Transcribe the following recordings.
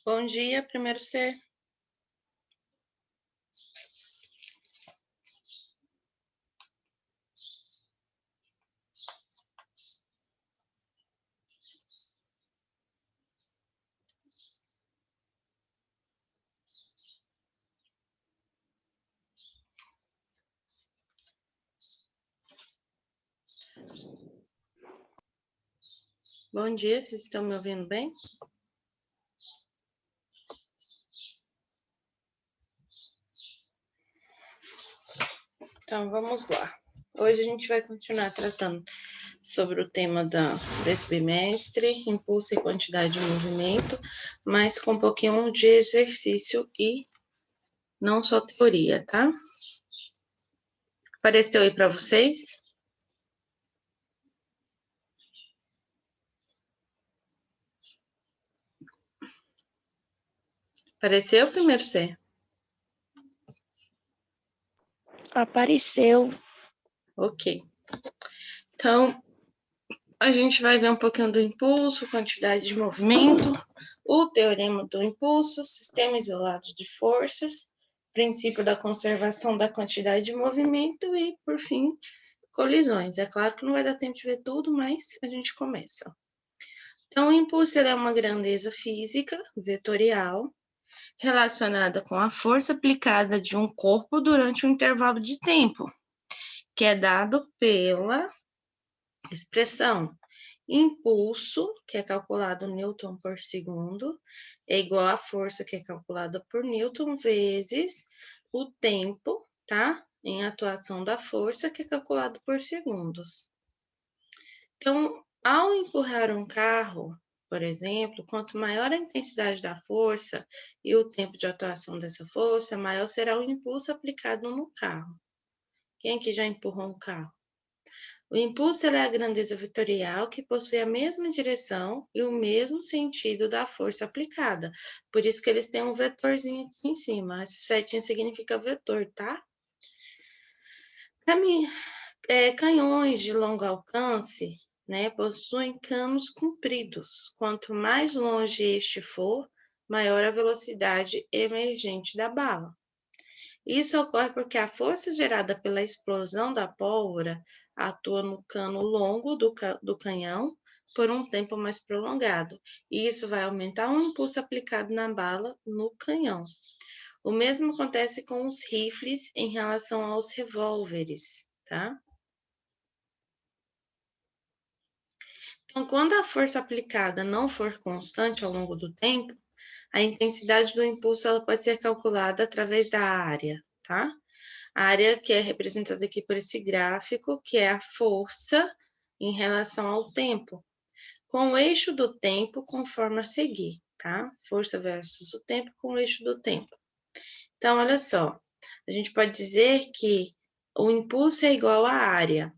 Bom dia, primeiro C. Bom dia, vocês estão me ouvindo bem? Então, vamos lá. Hoje a gente vai continuar tratando sobre o tema desse bimestre, impulso e quantidade de movimento, mas com um pouquinho de exercício e não só teoria, tá? Apareceu aí para vocês? Apareceu, primeiro C? Apareceu. Ok. Então, a gente vai ver um pouquinho do impulso, quantidade de movimento, o teorema do impulso, sistema isolado de forças, princípio da conservação da quantidade de movimento e, por fim, colisões. É claro que não vai dar tempo de ver tudo, mas a gente começa. Então, o impulso é uma grandeza física, vetorial, relacionada com a força aplicada de um corpo durante um intervalo de tempo, que é dado pela expressão impulso, que é calculado Newton por segundo, é igual à força, que é calculada por Newton, vezes o tempo, tá? Em atuação da força, que é calculado por segundos. Então, ao empurrar um carro, por exemplo, quanto maior a intensidade da força e o tempo de atuação dessa força, maior será o impulso aplicado no carro. Quem aqui já empurrou um carro? O impulso é a grandeza vetorial que possui a mesma direção e o mesmo sentido da força aplicada. Por isso que eles têm um vetorzinho aqui em cima. Esse setinho significa vetor, tá? Canhões de longo alcance, né, possuem canos compridos. Quanto mais longe este for, maior a velocidade emergente da bala. Isso ocorre porque a força gerada pela explosão da pólvora atua no cano longo do canhão por um tempo mais prolongado, e isso vai aumentar o impulso aplicado na bala no canhão. O mesmo acontece com os rifles em relação aos revólveres, tá? Então, quando a força aplicada não for constante ao longo do tempo, a intensidade do impulso ela pode ser calculada através da área, tá? A área que é representada aqui por esse gráfico, que é a força em relação ao tempo, com o eixo do tempo conforme a seguir, tá? Força versus o tempo com o eixo do tempo. Então, olha só, a gente pode dizer que o impulso é igual à área.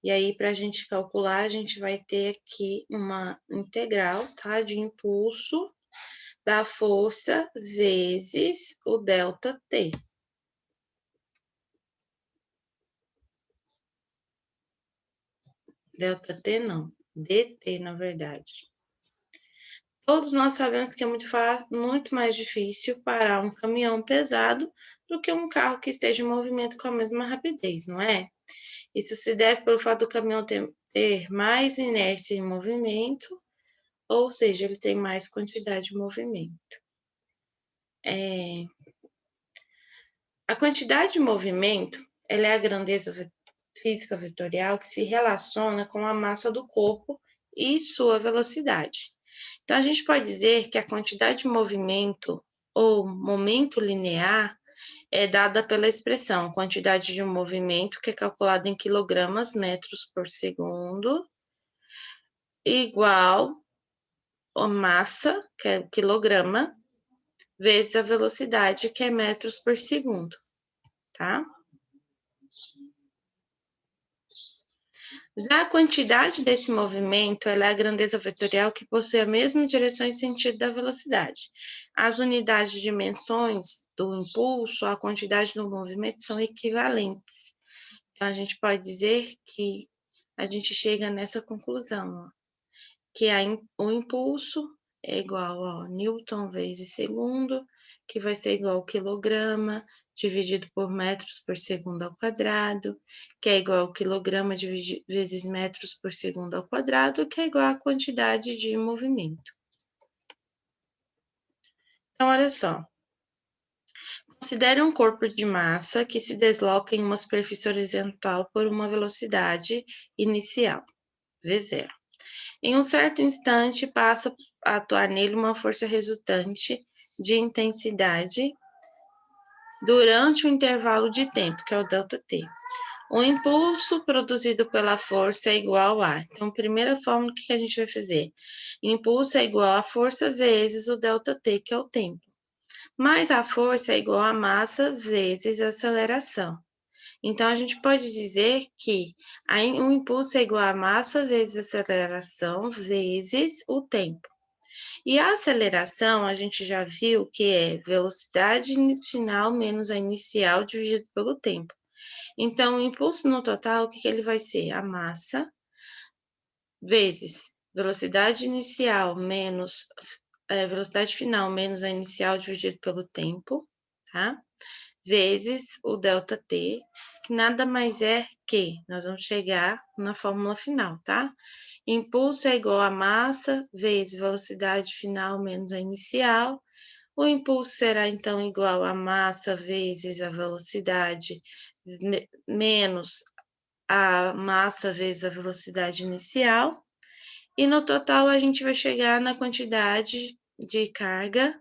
E aí, para a gente calcular, a gente vai ter aqui uma integral, tá? De impulso da força vezes o ΔT. ΔT não, dt, na verdade. Todos nós sabemos que é muito mais difícil parar um caminhão pesado do que um carro que esteja em movimento com a mesma rapidez, não é? Isso se deve pelo fato do caminhão ter mais inércia em movimento, ou seja, ele tem mais quantidade de movimento. A quantidade de movimento, ela é a grandeza física vetorial que se relaciona com a massa do corpo e sua velocidade. Então, a gente pode dizer que a quantidade de movimento ou momento linear é dada pela expressão quantidade de movimento, que é calculada em quilogramas metros por segundo, igual a massa, que é quilograma, vezes a velocidade, que é metros por segundo, tá? Já a quantidade desse movimento ela é a grandeza vetorial que possui a mesma direção e sentido da velocidade. As unidades de dimensões do impulso, a quantidade do movimento são equivalentes. Então, a gente pode dizer que a gente chega nessa conclusão, ó, que o impulso é igual a Newton vezes segundo, que vai ser igual ao quilograma, dividido por metros por segundo ao quadrado, que é igual ao quilograma vezes metros por segundo ao quadrado, que é igual à quantidade de movimento. Então, olha só. Considere um corpo de massa que se desloca em uma superfície horizontal por uma velocidade inicial, V0. Em um certo instante, passa a atuar nele uma força resultante de intensidade durante um intervalo de tempo, que é o ΔT. O impulso produzido pela força é igual a... Então, primeira fórmula, o que a gente vai fazer? Impulso é igual a força vezes o ΔT, que é o tempo. Mais a força é igual a massa vezes a aceleração. Então, a gente pode dizer que o impulso é igual a massa vezes a aceleração vezes o tempo. E a aceleração, a gente já viu que é velocidade final menos a inicial dividido pelo tempo. Então, o impulso no total, o que ele vai ser? A massa vezes velocidade inicial menos velocidade final menos a inicial dividido pelo tempo, tá? Vezes o ΔT, que nada mais é que, nós vamos chegar na fórmula final, tá? Impulso é igual a massa vezes velocidade final menos a inicial. O impulso será, então, igual a massa vezes a velocidade menos a massa vezes a velocidade inicial. E no total, a gente vai chegar na quantidade de carga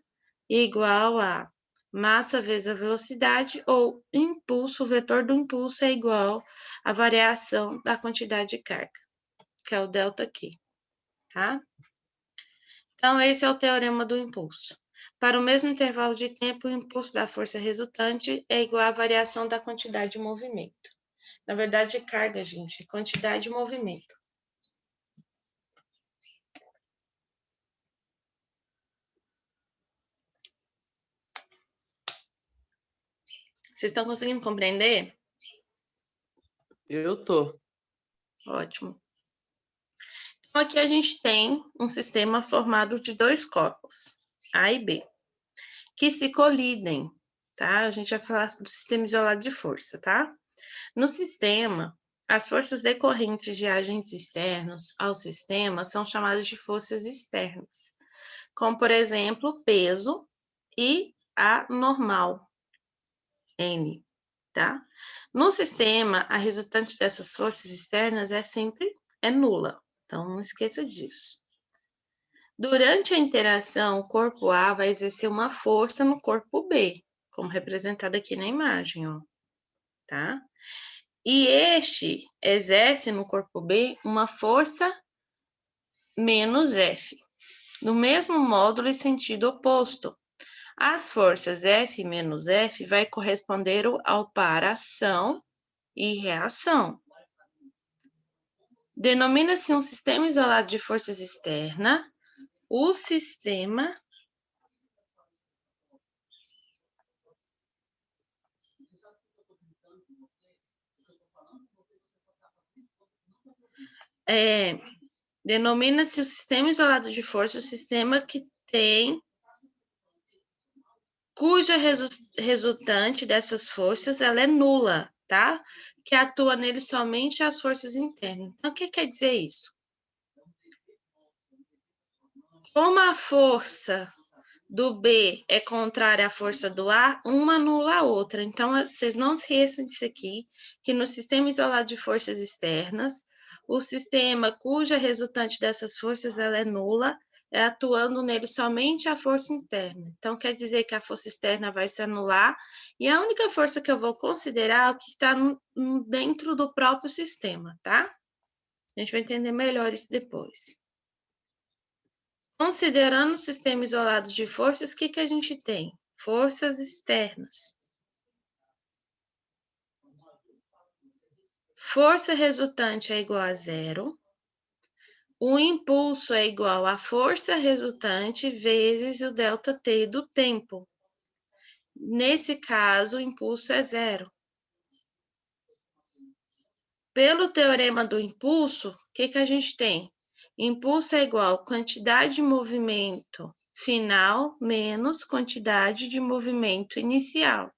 igual a massa vezes a velocidade, ou impulso, o vetor do impulso é igual à variação da quantidade de carga, que é o ΔQ, tá? Então, esse é o teorema do impulso. Para o mesmo intervalo de tempo, o impulso da força resultante é igual à variação da quantidade de movimento. Na verdade, carga, gente, é quantidade de movimento. Vocês estão conseguindo compreender? Eu tô. Ótimo. Então, aqui a gente tem um sistema formado de dois corpos, A e B, que se colidem, tá? A gente vai falar do sistema isolado de força, tá? No sistema, as forças decorrentes de agentes externos ao sistema são chamadas de forças externas, como, por exemplo, peso e a normal, N, tá? No sistema, a resultante dessas forças externas sempre é nula, então não esqueça disso. Durante a interação, o corpo A vai exercer uma força no corpo B, como representado aqui na imagem, ó, tá? E este exerce no corpo B uma força menos F, no mesmo módulo e sentido oposto. As forças F menos F vai corresponder ao par ação e reação. Denomina-se um sistema isolado de forças externas o sistema denomina-se o sistema isolado de força o sistema que tem cuja resultante dessas forças ela é nula, tá? Que atua nele somente as forças internas. Então, o que quer dizer isso? Como a força do B é contrária à força do A, uma anula a outra. Então, vocês não esqueçam disso aqui, que no sistema isolado de forças externas, o sistema cuja resultante dessas forças ela é nula, é atuando nele somente a força interna. Então, quer dizer que a força externa vai se anular, e a única força que eu vou considerar é o que está dentro do próprio sistema, tá? A gente vai entender melhor isso depois. Considerando o sistema isolado de forças, o que a gente tem? Forças externas. Força resultante é igual a zero. O impulso é igual à força resultante vezes o ΔT do tempo. Nesse caso, o impulso é zero. Pelo teorema do impulso, o que a gente tem? Impulso é igual a quantidade de movimento final menos quantidade de movimento inicial.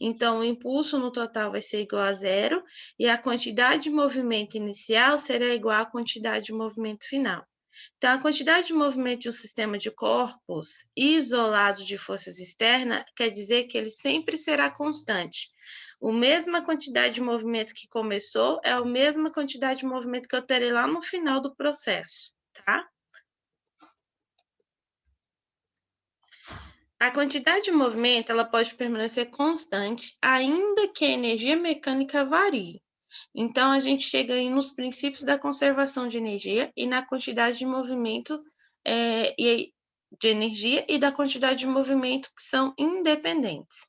Então, o impulso no total vai ser igual a zero e a quantidade de movimento inicial será igual à quantidade de movimento final. Então, a quantidade de movimento de um sistema de corpos isolado de forças externas quer dizer que ele sempre será constante. A mesma quantidade de movimento que começou é a mesma quantidade de movimento que eu terei lá no final do processo, tá? A quantidade de movimento ela pode permanecer constante, ainda que a energia mecânica varie. Então, a gente chega aí nos princípios da conservação de energia e na quantidade de movimento de energia e da quantidade de movimento que são independentes.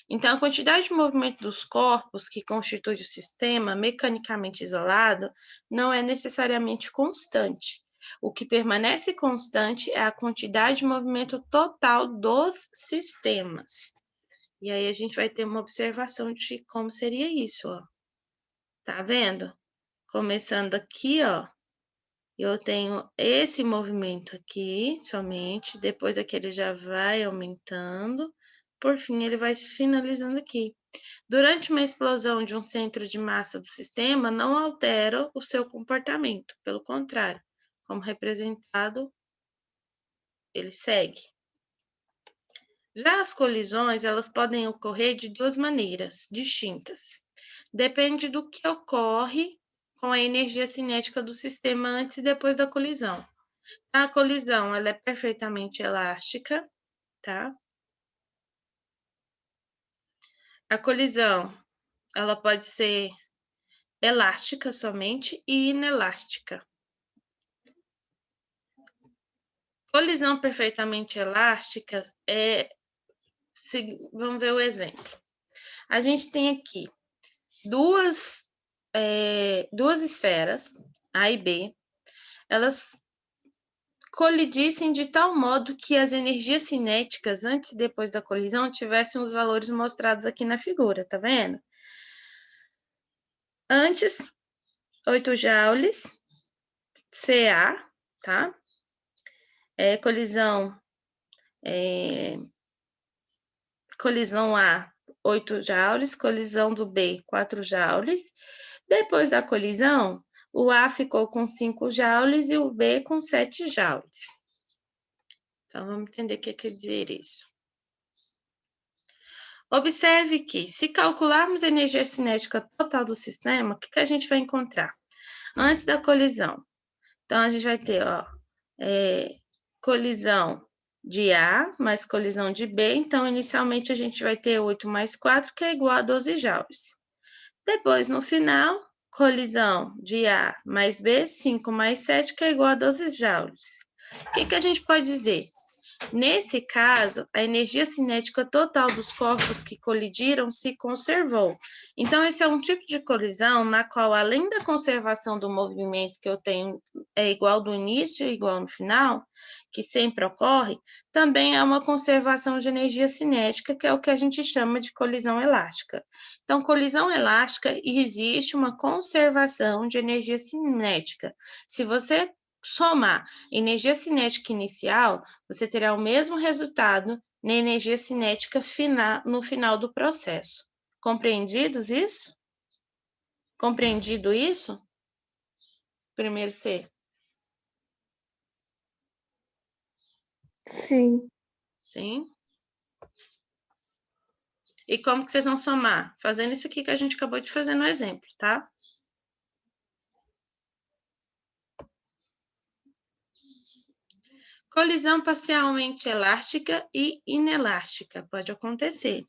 Então, a quantidade de movimento dos corpos que constitui o sistema mecanicamente isolado não é necessariamente constante. O que permanece constante é a quantidade de movimento total dos sistemas. E aí a gente vai ter uma observação de como seria isso, ó. Tá vendo? Começando aqui, ó, eu tenho esse movimento aqui somente, depois aqui ele já vai aumentando, por fim ele vai finalizando aqui. Durante uma explosão de um centro de massa do sistema, não altera o seu comportamento, pelo contrário, como representado, ele segue. Já as colisões, elas podem ocorrer de duas maneiras distintas. Depende do que ocorre com a energia cinética do sistema antes e depois da colisão. A colisão, ela é perfeitamente elástica, tá? A colisão, ela pode ser elástica somente e inelástica. Colisão perfeitamente elástica vamos ver o exemplo. A gente tem aqui duas esferas, A e B, elas colidissem de tal modo que as energias cinéticas antes e depois da colisão tivessem os valores mostrados aqui na figura, tá vendo? Antes, 8 joules, CA, tá? Colisão A, 8 joules, colisão do B, 4 joules. Depois da colisão, o A ficou com 5 joules e o B com 7 joules. Então, vamos entender o que quer dizer isso. Observe que, se calcularmos a energia cinética total do sistema, o que a gente vai encontrar? Antes da colisão. Então, a gente vai ter, ó, colisão de A mais colisão de B. Então, inicialmente, a gente vai ter 8 mais 4, que é igual a 12 joules. Depois, no final, colisão de A mais B, 5 mais 7, que é igual a 12 joules. O que a gente pode dizer? Nesse caso, a energia cinética total dos corpos que colidiram se conservou. Então, esse é um tipo de colisão na qual, além da conservação do movimento que eu tenho igual do início e igual no final, que sempre ocorre, também há uma conservação de energia cinética, que é o que a gente chama de colisão elástica. Então, colisão elástica, existe uma conservação de energia cinética. Se você somar energia cinética inicial, você terá o mesmo resultado na energia cinética no final do processo. Compreendidos isso? Compreendido isso? Primeiro C. Sim. Sim. E como que vocês vão somar? Fazendo isso aqui que a gente acabou de fazer no exemplo, tá? Colisão parcialmente elástica e inelástica, pode acontecer.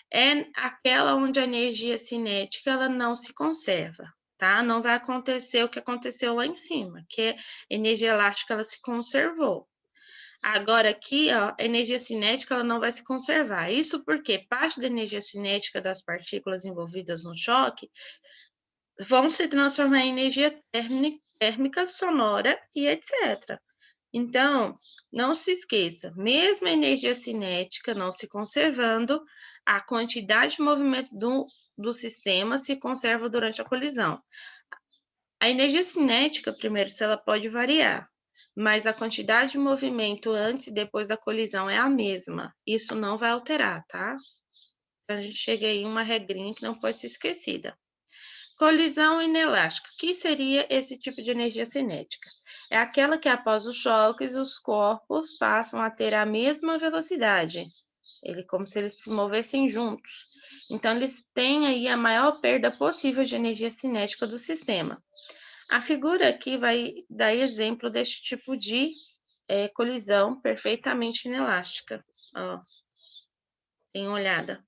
É aquela onde a energia cinética ela não se conserva, tá? Não vai acontecer o que aconteceu lá em cima, que a energia elástica ela se conservou. Agora aqui, ó, a energia cinética ela não vai se conservar. Isso porque parte da energia cinética das partículas envolvidas no choque vão se transformar em energia térmica, sonora e etc. Então, não se esqueça, mesmo a energia cinética não se conservando, a quantidade de movimento do sistema se conserva durante a colisão. A energia cinética, primeiro, se ela pode variar, mas a quantidade de movimento antes e depois da colisão é a mesma. Isso não vai alterar, tá? Então, a gente chega aí em uma regrinha que não pode ser esquecida. Colisão inelástica. O que seria esse tipo de energia cinética? É aquela que, após os choques, os corpos passam a ter a mesma velocidade. Como se eles se movessem juntos. Então, eles têm aí a maior perda possível de energia cinética do sistema. A figura aqui vai dar exemplo deste tipo de colisão perfeitamente inelástica. Ó, tem uma olhada.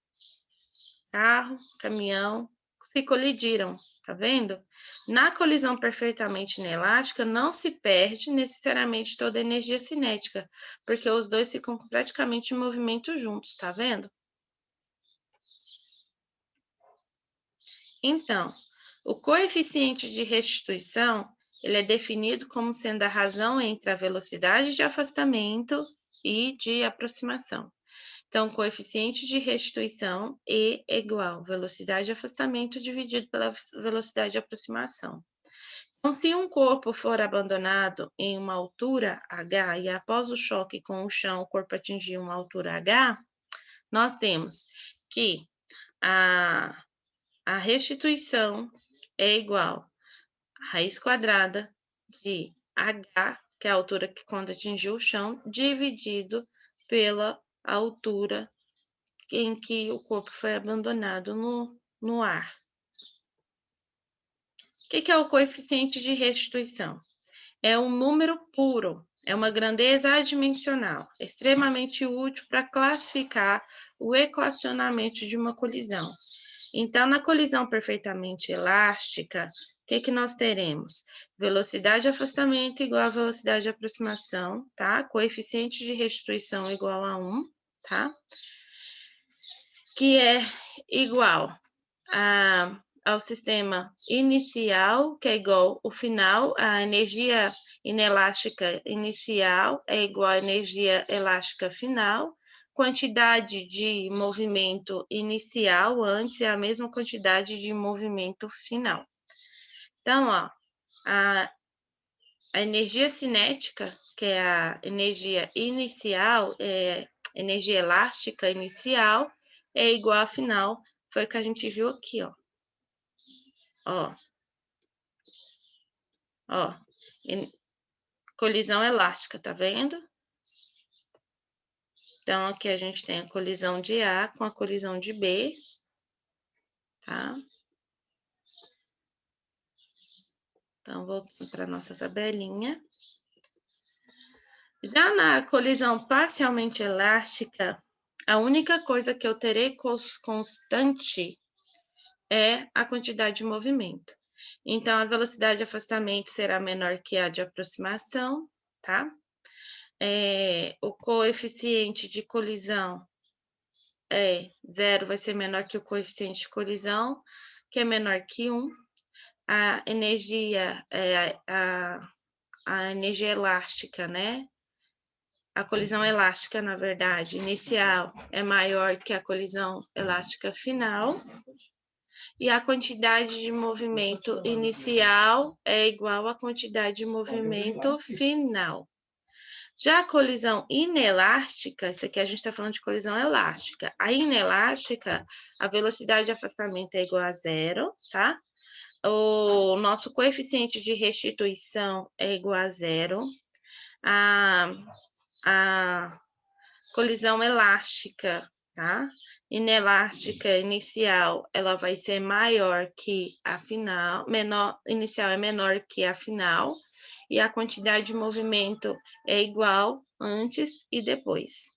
Carro, caminhão, se colidiram, tá vendo? Na colisão perfeitamente inelástica, não se perde necessariamente toda a energia cinética, porque os dois ficam praticamente em movimento juntos, tá vendo? Então, o coeficiente de restituição, ele é definido como sendo a razão entre a velocidade de afastamento e de aproximação. Então, o coeficiente de restituição E é igual velocidade de afastamento dividido pela velocidade de aproximação. Então, se um corpo for abandonado em uma altura h e após o choque com o chão o corpo atingir uma altura h, nós temos que a restituição é igual a raiz quadrada de h, que é a altura que quando atingiu o chão, dividido pela altura em que o corpo foi abandonado no ar. O que é o coeficiente de restituição? É um número puro, é uma grandeza adimensional, extremamente útil para classificar o equacionamento de uma colisão. Então, na colisão perfeitamente elástica, o que nós teremos? Velocidade de afastamento igual a velocidade de aproximação, tá? Coeficiente de restituição igual a 1, tá? Que é igual ao sistema inicial, que é igual ao final, a energia inelástica inicial é igual à energia elástica final, quantidade de movimento inicial antes é a mesma quantidade de movimento final. Então, ó, a energia cinética, que é a energia inicial, energia elástica inicial, é igual à final, foi o que a gente viu aqui, ó. Ó, colisão elástica, tá vendo? Então, aqui a gente tem a colisão de A com a colisão de B, tá? Então, voltando para a nossa tabelinha. Já na colisão parcialmente elástica, a única coisa que eu terei constante é a quantidade de movimento. Então, a velocidade de afastamento será menor que a de aproximação, tá? O coeficiente de colisão 0 vai ser menor que o coeficiente de colisão, que é menor que 1. A energia, a energia elástica, né? A colisão elástica, na verdade, inicial é maior que a colisão elástica final. E a quantidade de movimento inicial é igual à quantidade de movimento final. Já a colisão inelástica, isso aqui a gente está falando de colisão elástica. A inelástica, a velocidade de afastamento é igual a 0, tá? O nosso coeficiente de restituição é igual a 0. A colisão elástica, tá? Inelástica inicial, ela vai ser maior que a final, inicial é menor que a final, e a quantidade de movimento é igual antes e depois.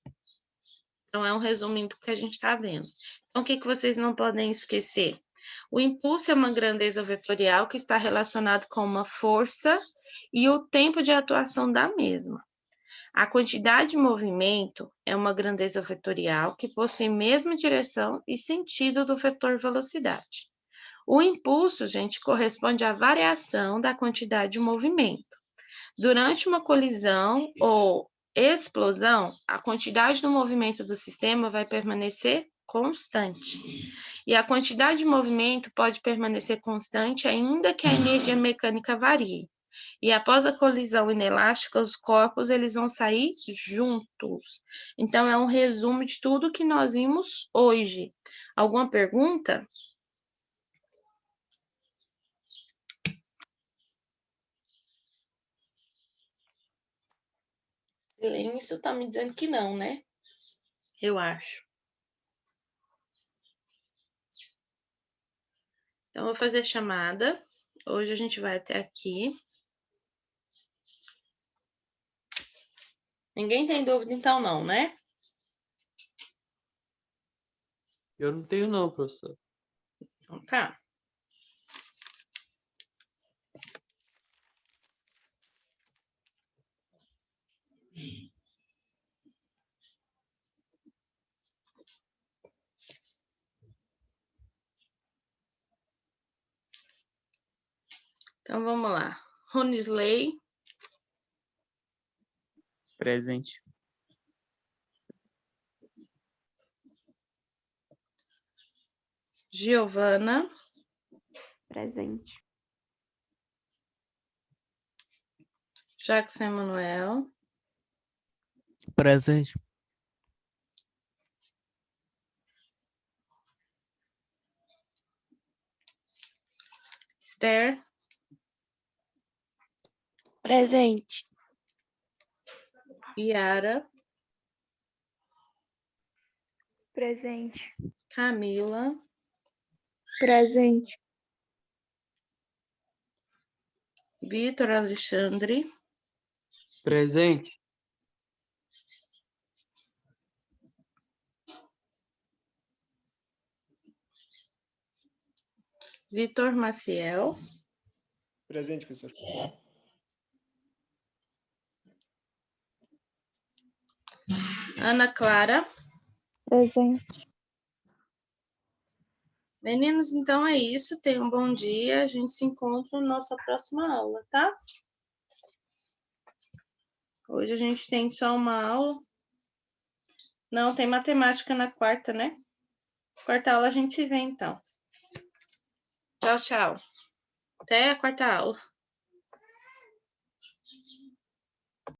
Então, é um resuminho do que a gente está vendo. Então, o que vocês não podem esquecer? O impulso é uma grandeza vetorial que está relacionado com uma força e o tempo de atuação da mesma. A quantidade de movimento é uma grandeza vetorial que possui mesma direção e sentido do vetor velocidade. O impulso, gente, corresponde à variação da quantidade de movimento. Durante uma colisão ou explosão, a quantidade do movimento do sistema vai permanecer constante. E a quantidade de movimento pode permanecer constante ainda que a energia mecânica varie. E após a colisão inelástica, os corpos eles vão sair juntos. Então, é um resumo de tudo que nós vimos hoje. Alguma pergunta? Silêncio tá me dizendo que não, né? Eu acho. Então, eu vou fazer a chamada. Hoje a gente vai até aqui. Ninguém tem dúvida, então, não, né? Eu não tenho não, professor. Então, tá. Então, vamos lá. Ronisley. Presente. Giovana. Presente. Jackson Emanuel. Presente. Esther. Presente. Yara. Presente. Camila. Presente. Vitor Alexandre. Presente. Vitor Maciel. Presente, professor. Ana Clara. Presente. Meninos, então é isso. Tenham um bom dia. A gente se encontra na nossa próxima aula, tá? Hoje a gente tem só uma aula. Não, tem matemática na quarta, né? Quarta aula a gente se vê, então. Tchau, tchau. Até a quarta aula.